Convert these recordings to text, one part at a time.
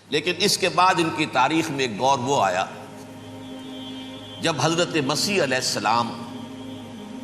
لیکن اس کے بعد ان کی تاریخ میں ایک دور وہ آیا جب حضرت مسیح علیہ السلام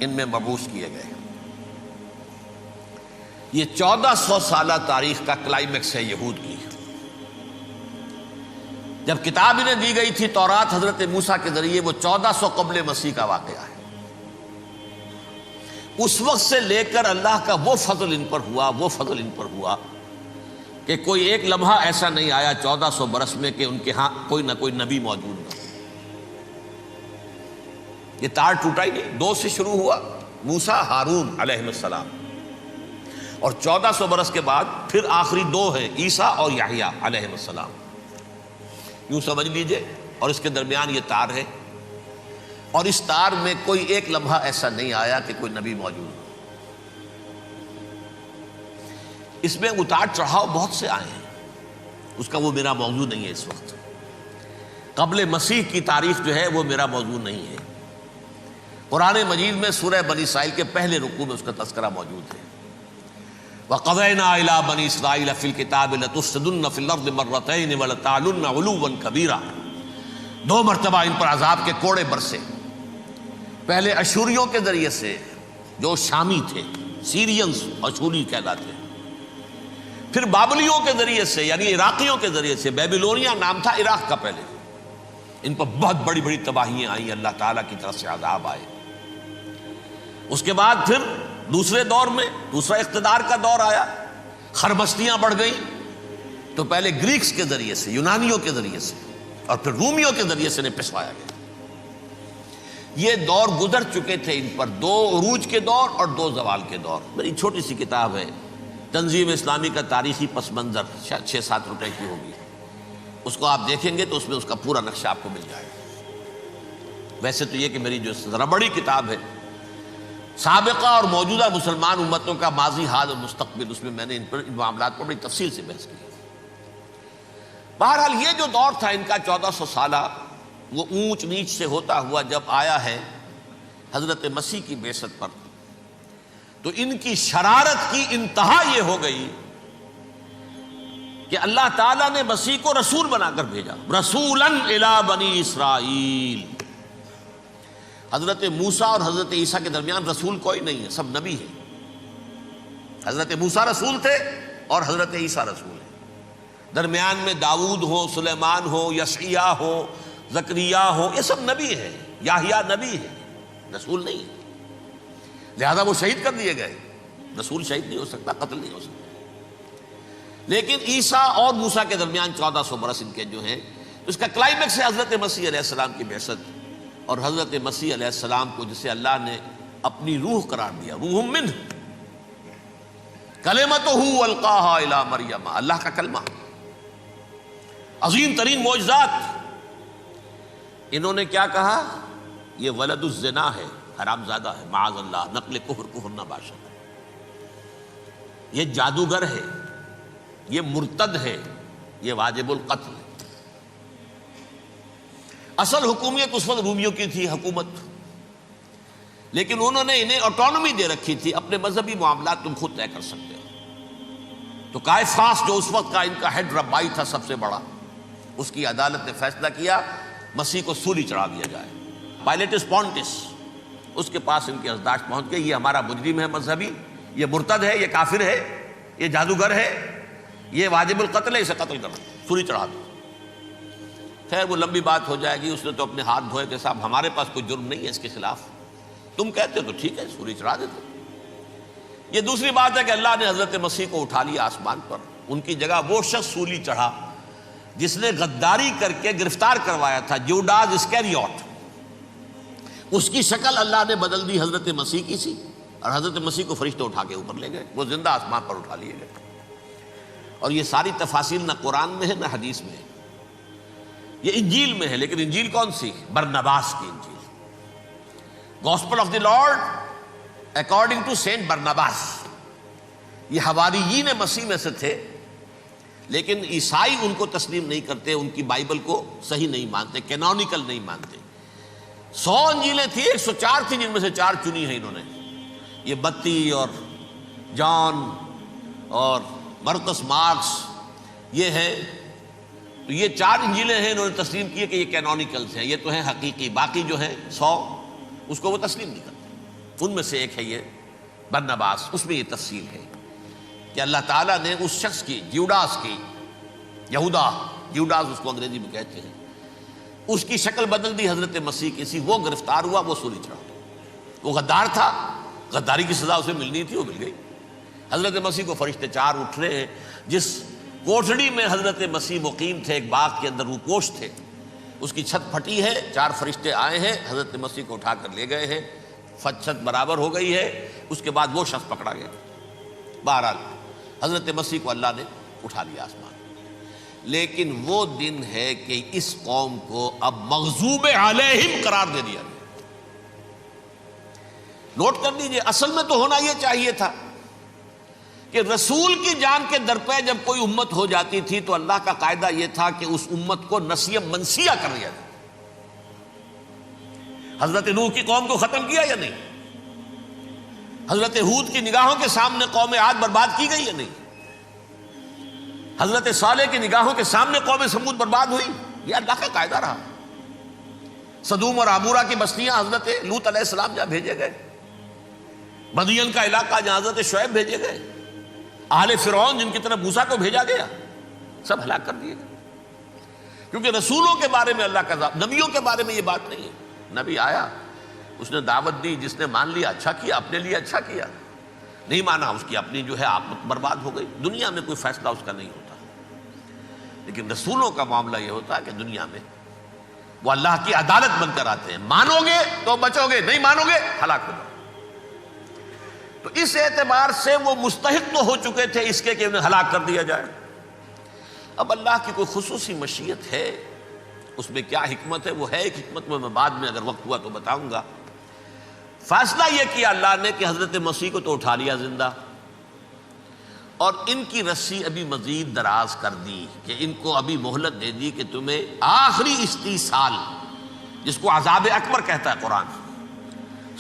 ان میں مبعوث کیے گئے۔ یہ 1400 سالہ تاریخ کا کلائمیکس ہے یہود کی۔ جب کتاب انہیں دی گئی تھی تورات حضرت موسیٰ کے ذریعے، وہ 1400 قبل مسیح کا واقعہ ہے۔ اس وقت سے لے کر اللہ کا وہ فضل ان پر ہوا کہ کوئی ایک لمحہ ایسا نہیں آیا 1400 برس میں کہ ان کے ہاں کوئی نہ کوئی نبی موجود نہ۔ یہ تار ٹوٹا ہی نہیں، 2 سے شروع ہوا، موسیٰ ہارون علیہ السلام، اور 1400 برس کے بعد پھر آخری 2 ہیں، عیسیٰ اور یحییٰ علیہ السلام۔ یوں سمجھ لیجئے، اور اس کے درمیان یہ تار ہے، اور اس تار میں کوئی ایک لمحہ ایسا نہیں آیا کہ کوئی نبی موجود ہو۔ اس میں اتار چڑھاؤ بہت سے آئے ہیں، اس کا وہ میرا موضوع نہیں ہے۔ اس وقت قبل مسیح کی تاریخ جو ہے وہ میرا موضوع نہیں ہے۔ قرآن مجید میں سورہ بنی اسرائیل کے پہلے رکوع میں اس کا تذکرہ موجود ہے۔ وَقَضَيْنَا إِلَىٰ بَنِي إِسْرَائِيلَ فِي الْكِتَابِ لَتُفْسِدُنَّ فِي الْأَرْضِ مَرَّتَيْنِ وَلَتَعْلُنَّ عُلُوًّا كَبِيرًا۔ 2 مرتبہ ان پر عذاب کے کوڑے برسے، پہلے اشوریوں کے ذریعے سے جو شامی تھے، سیرینز اشوری کہلاتے ہیں، پھر بابلیوں کے ذریعے سے یعنی عراقیوں کے ذریعے سے، بیبیلونیا نام تھا عراق کا پہلے، ان پر بہت بڑی بڑی تباہیاں آئیں، اللہ تعالیٰ کی طرف سے عذاب آئے۔ اس کے بعد پھر دوسرے دور میں دوسرا اقتدار کا دور آیا، خربستیاں بڑھ گئیں، تو پہلے گریکس کے ذریعے سے، یونانیوں کے ذریعے سے، اور پھر رومیوں کے ذریعے سے انہیں پسوایا گیا۔ یہ دور گزر چکے تھے ان پر، 2 عروج کے دور اور 2 زوال کے دور۔ میری چھوٹی سی کتاب ہے تنظیم اسلامی کا تاریخی پس منظر، شاید 6-7 روپے کی ہوگی، اس کو آپ دیکھیں گے تو اس میں اس کا پورا نقشہ آپ کو مل جائے گا۔ ویسے تو یہ کہ میری جو ذرا بڑی کتاب ہے سابقہ اور موجودہ مسلمان امتوں کا ماضی، حال اور مستقبل، اس میں میں نے ان معاملات پر بڑی تفصیل سے بحث کی ہے۔ بہرحال یہ جو دور تھا ان کا 1400 سالہ، وہ اونچ نیچ سے ہوتا ہوا جب آیا ہے حضرت مسیح کی بعثت پر، تو ان کی شرارت کی انتہا یہ ہو گئی کہ اللہ تعالیٰ نے مسیح کو رسول بنا کر بھیجا، رسولاً الی بنی اسرائیل۔ حضرت موسیٰ اور حضرت عیسیٰ کے درمیان رسول کوئی نہیں ہے، سب نبی ہیں۔ حضرت موسیٰ رسول تھے اور حضرت عیسیٰ رسول ہیں، درمیان میں داؤد ہو، سلیمان ہو، یشعیاہ ہو، زکریا ہو، یہ سب نبی ہیں، یحییٰ نبی ہے، رسول نہیں ہے، لہذا وہ شہید کر دیے گئے۔ رسول شہید نہیں ہو سکتا، قتل نہیں ہو سکتا۔ لیکن عیسیٰ اور موسیٰ کے درمیان 1400 برس ان کے جو ہیں، اس کا کلائمیکس ہے حضرت مسیح علیہ السلام کی بعثت، اور حضرت مسیح علیہ السلام کو جسے اللہ نے اپنی روح قرار دیا، روح منہ، کلمتہ القاہا الی مریم، اللہ کا کلمہ، عظیم ترین معجزات۔ انہوں نے کیا کہا؟ یہ ولد الزنا ہے، حرام زادہ ہے، معاذ اللہ، نقل کفر نہ باشد، یہ جادوگر ہے، یہ مرتد ہے، یہ واجب القتل ہے۔ اصل حکومت اس وقت رومیوں کی تھی حکومت، لیکن انہوں نے انہیں آٹونومی دے رکھی تھی، اپنے مذہبی معاملات تم خود طے کر سکتے ہو۔ تو کائفاس جو اس وقت کا ان کا ہیڈ ربائی تھا سب سے بڑا، اس کی عدالت نے فیصلہ کیا مسیح کو سولی چڑھا دیا جائے۔ پائلیٹس پونٹس، اس کے پاس ان کی ازداشت پہنچ گئی، یہ ہمارا مجرم ہے مذہبی، یہ مرتد ہے، یہ کافر ہے، یہ جادوگر ہے، یہ واجب القتل ہے، اسے قتل کرو، سولی چڑھا دو۔ خیر وہ لمبی بات ہو جائے گی، اس نے تو اپنے ہاتھ دھوئے کہ صاحب ہمارے پاس کوئی جرم نہیں ہے اس کے خلاف، تم کہتے ہو تو ٹھیک ہے، سولی چڑھا دیتے۔ یہ دوسری بات ہے کہ اللہ نے حضرت مسیح کو اٹھا لیا آسمان پر، ان کی جگہ وہ شخص سولی چڑھا جس نے غداری کر کے گرفتار کروایا تھا، جوڈاس اسکیریوٹ، اس کی شکل اللہ نے بدل دی حضرت مسیح کی سی، اور حضرت مسیح کو فرشتے اٹھا کے اوپر لے گئے، وہ زندہ آسمان پر اٹھا لیے گئے۔ اور یہ ساری تفاصیل نہ قرآن میں ہے نہ حدیث میں ہے، یہ انجیل میں ہے، لیکن انجیل کون سی؟ برنباس کی انجیل، gospel of the Lord according to Saint Barnabas. یہ حواریین مسیح میں سے تھے، لیکن عیسائی ان کو تسلیم نہیں کرتے، ان کی بائبل کو صحیح نہیں مانتے، کینونیکل نہیں مانتے۔ 100 انجیلیں تھیں، 104 تھیں، جن میں سے 4 چنی ہیں انہوں نے، یہ متی اور جان اور مرقس مارکس، یہ ہے تو یہ 4 انجیلیں ہیں، انہوں نے تسلیم کی ہے کہ یہ کینونیکلز ہیں، یہ تو ہیں حقیقی، باقی جو ہیں 100 اس کو وہ تسلیم نہیں کرتے۔ ان میں سے ایک ہے یہ برنباس، اس میں یہ تفصیل ہے کہ اللہ تعالیٰ نے اس شخص کی، جیوڈاس کی، جیوڈاس اس کو انگریزی میں کہتے ہیں، اس کی شکل بدل دی حضرت مسیح کی سی، وہ گرفتار ہوا، وہ سولی چڑھا۔ وہ غدار تھا، غداری کی سزا اسے ملنی تھی، وہ مل گئی۔ حضرت مسیح کو فرشتے 4 اٹھ رہے ہیں، جس کوٹھڑی میں حضرت مسیح مقیم تھے، ایک باغ کے اندر وہ کوش تھے، اس کی چھت پھٹی ہے، 4 فرشتے آئے ہیں، حضرت مسیح کو اٹھا کر لے گئے ہیں، چھت برابر ہو گئی ہے، اس کے بعد وہ شخص پکڑا گیا۔ بہرحال حضرت مسیح کو اللہ نے اٹھا لیا آسمان۔ لیکن وہ دن ہے کہ اس قوم کو اب مغضوب علیہم قرار دے دیا گیا۔ نوٹ کر لیجئے، اصل میں تو ہونا یہ چاہیے تھا کہ رسول کی جان کے در پہ جب کوئی امت ہو جاتی تھی تو اللہ کا قاعدہ یہ تھا کہ اس امت کو نسیہ منسیہ کر دیا جائے۔ حضرت نوح کی قوم کو ختم کیا یا نہیں؟ حضرت ہود کی نگاہوں کے سامنے قوم عاد برباد کی گئی یا نہیں؟ حضرت صالح کی نگاہوں کے سامنے قوم سمود برباد ہوئی؟ یہ اللہ کا قاعدہ رہا۔ سدوم اور عمورہ کی بستیاں حضرت لوط علیہ السلام جہاں بھیجے گئے، مدین کا علاقہ جہاں حضرت شعیب بھیجے گئے، اہل فرعون جن کی طرف موسیٰ کو بھیجا گیا، سب ہلاک کر دیے گئے۔ کیونکہ رسولوں کے بارے میں اللہ کا، نبیوں کے بارے میں یہ بات نہیں ہے۔ نبی آیا، اس نے دعوت دی، جس نے مان لیا اچھا کیا، اپنے لیے اچھا کیا، نہیں مانا اس کی اپنی جو ہے عاقبت برباد ہو گئی۔ دنیا میں کوئی فیصلہ اس کا نہیں ہوتا، لیکن رسولوں کا معاملہ یہ ہوتا ہے کہ دنیا میں وہ اللہ کی عدالت بن کر آتے ہیں۔ مانو گے تو بچو گے، نہیں مانو گے ہلاک ہو جاؤ۔ تو اس اعتبار سے وہ مستحق تو ہو چکے تھے اس کے کہ انہیں ہلاک کر دیا جائے۔ اب اللہ کی کوئی خصوصی مشیت ہے، اس میں کیا حکمت ہے؟ وہ ہے ایک حکمت، میں بعد میں اگر وقت ہوا تو بتاؤں گا۔ فیصلہ یہ کیا اللہ نے کہ حضرت مسیح کو تو اٹھا لیا زندہ، اور ان کی رسی ابھی مزید دراز کر دی، کہ ان کو ابھی مہلت دے دی کہ تمہیں آخری استیصال، جس کو عذاب اکبر کہتا ہے قرآن،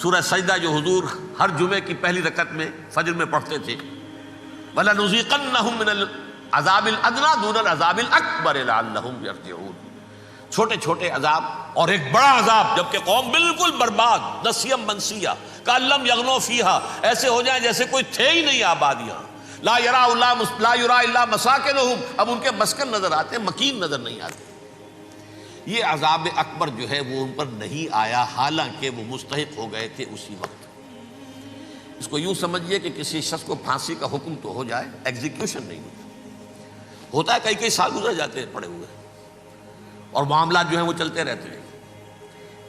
سورہ سجدہ جو حضور ہر جمعے کی پہلی رکعت میں فجر میں پڑھتے تھے، وَلَنُذِيقَنَّهُم مِّنَ الْعَذَابِ الْأَدْنَىٰ دُونَ الْعَذَابِ الْأَكْبَرِ لَعَلَّهُمْ يَرْجِعُونَ۔ چھوٹے چھوٹے عذاب اور ایک بڑا عذاب، جبکہ قوم بالکل برباد، نسیم منسیہ، کأن لم یغنوا فیہا، ایسے ہو جائیں جیسے کوئی تھے ہی نہیں آبادیاں، لا یرا الا مساکنہم، اب ان کے مسکن نظر آتے ہیں، مکین نظر نہیں آتے۔ یہ عذاب اکبر جو ہے وہ ان پر نہیں آیا، حالانکہ وہ مستحق ہو گئے تھے اسی وقت۔ اس کو یوں سمجھیے کہ کسی شخص کو پھانسی کا حکم تو ہو جائے، ایگزیکیوشن نہیں ہوتا ہے، کئی سال گزر جاتے ہیں پڑے ہوئے، اور معاملات جو ہیں وہ چلتے رہتے ہیں۔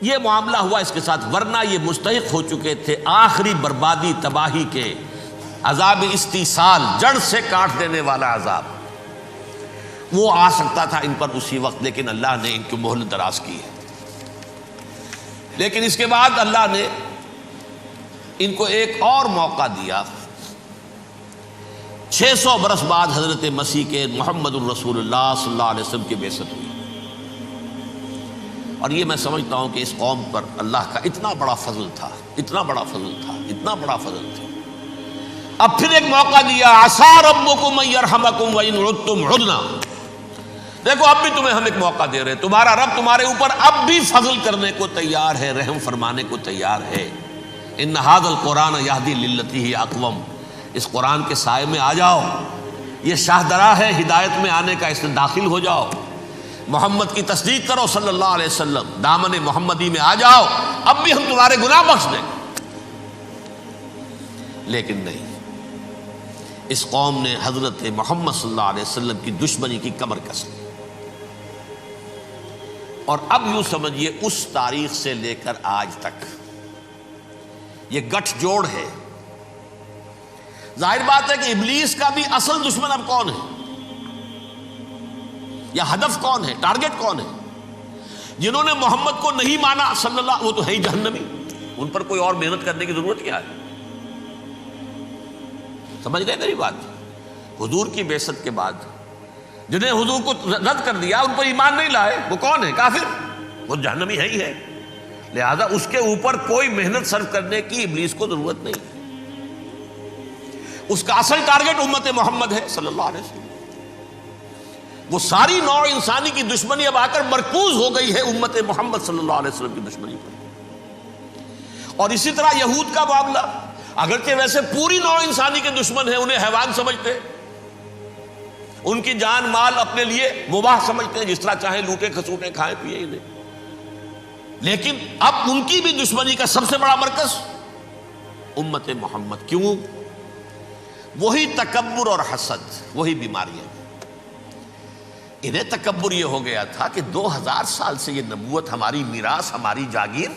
یہ معاملہ ہوا اس کے ساتھ، ورنہ یہ مستحق ہو چکے تھے آخری بربادی تباہی کے، عذاب استیصال، جڑ سے کاٹ دینے والا عذاب۔ وہ آ سکتا تھا ان پر اسی وقت، لیکن اللہ نے ان کی مہلت دراز کی ہے۔ لیکن اس کے بعد اللہ نے ان کو ایک اور موقع دیا۔ 600 برس بعد حضرت مسیح کے محمد الرسول اللہ صلی اللہ علیہ وسلم کی بعثت ہوئی، اور یہ میں سمجھتا ہوں کہ اس قوم پر اللہ کا اتنا بڑا فضل تھا، اتنا بڑا فضل تھا، اتنا بڑا فضل تھا۔ اب پھر ایک موقع دیا، عسیٰ ربکم ان یرحمکم وان عدتم عدنا۔ دیکھو اب بھی تمہیں ہم ایک موقع دے رہے ہیں، تمہارا رب تمہارے اوپر اب بھی فضل کرنے کو تیار ہے، رحم فرمانے کو تیار ہے۔ ان ھذا القرآن یہدی للتی ہی اقوم، اس قرآن کے سائے میں آ جاؤ، یہ شاہدرا ہے ہدایت میں آنے کا، اس میں داخل ہو جاؤ، محمد کی تصدیق کرو صلی اللہ علیہ وسلم، دامن محمدی میں آ جاؤ، اب بھی ہم تمہارے گناہ بخش دیں۔ لیکن نہیں، اس قوم نے حضرت محمد صلی اللہ علیہ وسلم کی دشمنی کی کمر کس لی، اور اب یوں سمجھیے اس تاریخ سے لے کر آج تک یہ گٹھ جوڑ ہے۔ ظاہر بات ہے کہ ابلیس کا بھی اصل دشمن اب کون ہے، یا ہدف کون ہے، ٹارگٹ کون ہے؟ جنہوں نے محمد کو نہیں مانا صلی اللہ، وہ تو ہے ہی جہنمی، ان پر کوئی اور محنت کرنے کی ضرورت کیا ہے؟ سمجھ گئے میری بات؟ حضور کی بعثت کے بعد جنہیں حضور کو رد کر دیا، ان پر ایمان نہیں لائے، وہ کون ہے؟ کافر، وہ جہنمی ہے ہی ہے۔ لہذا اس کے اوپر کوئی محنت صرف کرنے کی ابلیس کو ضرورت نہیں ہے۔ اس کا اصل ٹارگٹ امت محمد ہے صلی اللہ علیہ وسلم۔ وہ ساری نوع انسانی کی دشمنی اب آ کر مرکوز ہو گئی ہے امت محمد صلی اللہ علیہ وسلم کی دشمنی پر۔ اور اسی طرح یہود کا معاملہ، اگرچہ ویسے پوری نوع انسانی کے دشمن ہیں، انہیں حیوان سمجھتے ہیں، ان کی جان مال اپنے لیے مباح سمجھتے ہیں، جس طرح چاہیں لوٹے کھسوٹے کھائیں پیئے انہیں، لیکن اب ان کی بھی دشمنی کا سب سے بڑا مرکز امت محمد۔ کیوں؟ وہی تکبر اور حسد، وہی بیماریاں۔ انہیں تکبر یہ ہو گیا تھا کہ 2000 سال سے یہ نبوت ہماری میراث، ہماری جاگیر،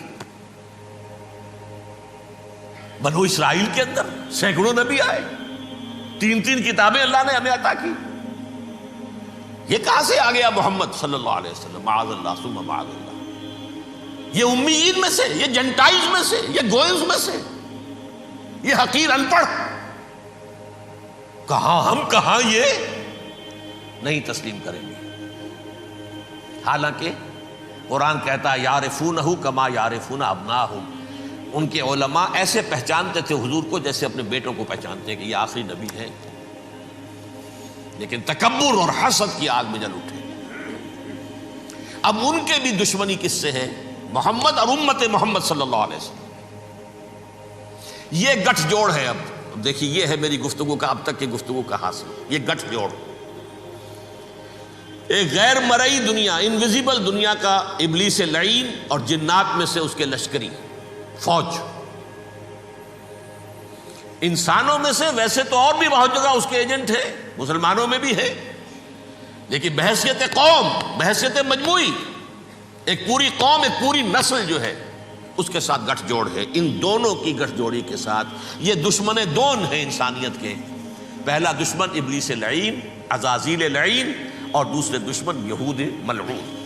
بنو اسرائیل کے اندر سینکڑوں نبی آئے، 3 کتابیں اللہ نے ہمیں عطا کی، یہ کہاں سے آ گیا محمد صلی اللہ علیہ وسلم؟ معاذ اللہ ثم معاذ اللہ، یہ امیین میں سے، یہ جنٹائلز میں سے، یہ گوئنز میں سے، یہ حقیر ان پڑھ، کہاں ہم کہاں یہ نہیں تسلیم کریں گے۔ حالانکہ قرآن کہتا ہے یعرفونہ کما یعرفون ابناہم، ان کے علماء ایسے پہچانتے تھے حضور کو جیسے اپنے بیٹوں کو پہچانتے ہیں کہ یہ آخری نبی ہے، لیکن تکبر اور حسد کی آگ میں جل اٹھے۔ اب ان کے بھی دشمنی کس سے ہے؟ محمد اور امت محمد صلی اللہ علیہ وسلم۔ یہ گٹھ جوڑ ہے۔ اب دیکھیے، یہ ہے میری گفتگو کا اب تک کی گفتگو کا حاصل، یہ گٹھ جوڑ، ایک غیر مرئی دنیا، انویزیبل دنیا کا ابلیس لعین اور جنات میں سے اس کے لشکری فوج، انسانوں میں سے ویسے تو اور بھی بہت جگہ اس کے ایجنٹ ہے، مسلمانوں میں بھی ہے، لیکن بحیثیت قوم، بحیثیت مجموعی، ایک پوری قوم، ایک پوری نسل جو ہے اس کے ساتھ گٹھ جوڑ ہے۔ ان دونوں کی گٹھ جوڑی کے ساتھ یہ دشمن دون ہیں انسانیت کے، پہلا دشمن ابلیس لعین، عزازیل لعین، اور دوسرے دشمن یہود ملعون۔